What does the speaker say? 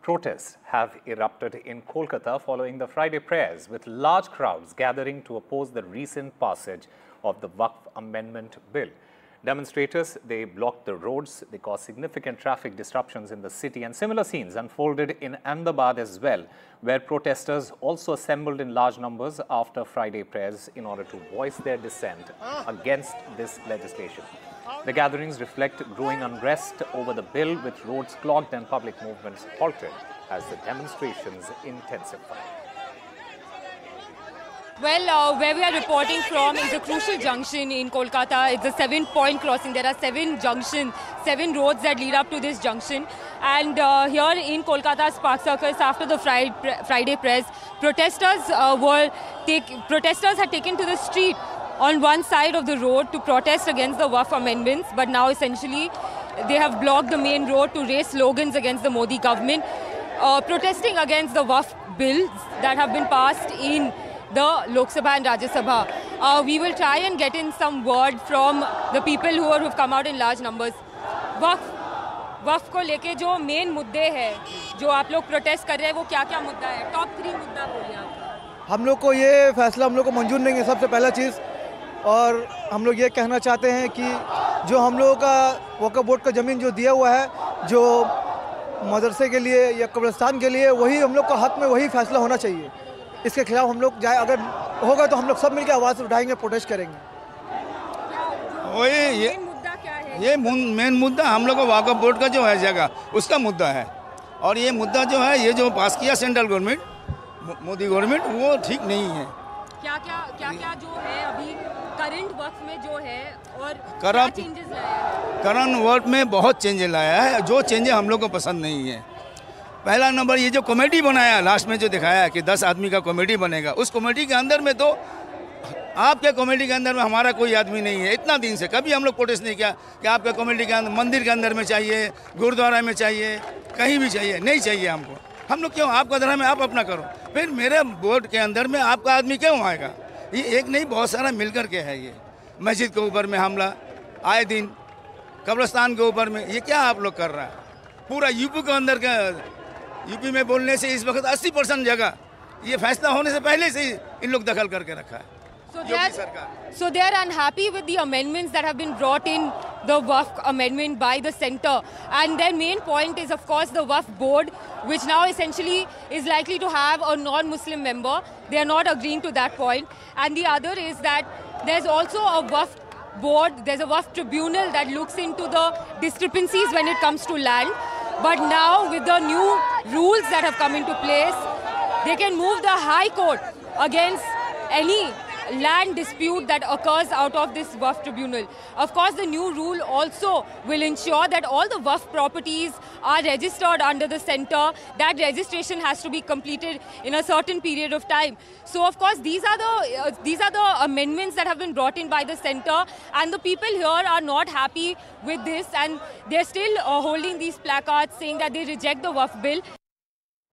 Protests have erupted in Kolkata following the Friday prayers, with large crowds gathering to oppose the recent passage of the Waqf Amendment Bill. Demonstrators, they blocked the roads, they caused significant traffic disruptions in the city, and similar scenes unfolded in Ahmedabad as well, where protesters also assembled in large numbers after Friday prayers in order to voice their dissent against this legislation. The gatherings reflect growing unrest over the bill, with roads clogged and public movements halted as the demonstrations intensify. Well, where we are reporting from is a crucial junction in Kolkata. It's a 7-point crossing. There are 7 junctions, 7 roads that lead up to this junction. And here in Kolkata's Park Circus, after the Friday prayers, protesters had taken to the street on one side of the road to protest against the Waqf amendments. But now essentially they have blocked the main road to raise slogans against the Modi government, protesting against the Waqf bills that have been passed in the Lok Sabha and Rajya Sabha. We will try and get in some word from the people who have come out in large numbers. वक्फ को लेके जो main मुद्दे हैं जो आप लोग protest कर रहे हैं, वो क्या-क्या मुद्दा है? टॉप 3 मुद्दा बोलिए आप। हम लोग को ये फैसला हम लोग को मंजूर नहीं है, सबसे पहला चीज़। और हम लोग ये कहना चाहते हैं कि जो हम लोगों का वक्फ बोर्ड का ज़मीन जो दिया हुआ है, जो मदरसे के लिए या कब्रिस्तान के लिए, वही हम लोग का हक में वही फैसला होना चाहिए। इसके खिलाफ हम लोग जाए, अगर होगा तो हम लोग सब मिलकर आवाज़ उठाएंगे, प्रोटेस्ट करेंगे। ये मेन मुद्दा हम लोग को वक्फ बोर्ड का जो है जगह, उसका मुद्दा है। और ये मुद्दा जो है, ये जो पास किया सेंट्रल गवर्नमेंट, मोदी गवर्नमेंट, वो ठीक नहीं है। क्या जो है अभी करंट वक्त में जो है, और करंट चेंजेस लाया है? करंट वर्क में बहुत चेंजेस लाया है, जो चेंजेस हम लोग को पसंद नहीं है। पहला नंबर, ये जो कमेटी बनाया लास्ट में, जो दिखाया कि 10 आदमी का कमेटी बनेगा, उस कमेटी के अंदर में तो आपके कमेटी के अंदर में हमारा कोई आदमी नहीं है। इतना दिन से कभी हम लोग प्रोटेस्ट नहीं किया कि आपके कमेटी के अंदर, मंदिर के अंदर में चाहिए, गुरुद्वारा में चाहिए, कहीं भी चाहिए, नहीं चाहिए हमको। हम लोग क्यों, आपका धर्म है, आप अपना करो। फिर मेरे बोर्ड के अंदर में आपका आदमी क्यों आएगा? ये एक नहीं, बहुत सारा मिल कर के है। ये मस्जिद के ऊपर में हमला आए दिन, कब्रिस्तान के ऊपर में, ये क्या आप लोग कर रहा है? पूरा यूपी के अंदर का, यूपी में बोलने से इस वक्त 80% जगह ये फैसला होने से पहले से ही इन लोग दखल करके रखा है। So they are unhappy with the amendments that have been brought in the Waqf amendment by the centre, and their main point is, of course, the Waqf board, which now essentially is likely to have a non-Muslim member. They are not agreeing to that point. And the other is that there's also a Waqf board, there's a Waqf tribunal that looks into the discrepancies when it comes to land. But now with the new rules that have come into place, they can move the High Court against any land dispute that occurs out of this Waqf tribunal. Of course, the new rule also will ensure that all the Waqf properties are registered under the centre. That registration has to be completed in a certain period of time. So, of course, these are the amendments that have been brought in by the centre, and the people here are not happy with this, and they're still holding these placards saying that they reject the Waqf bill.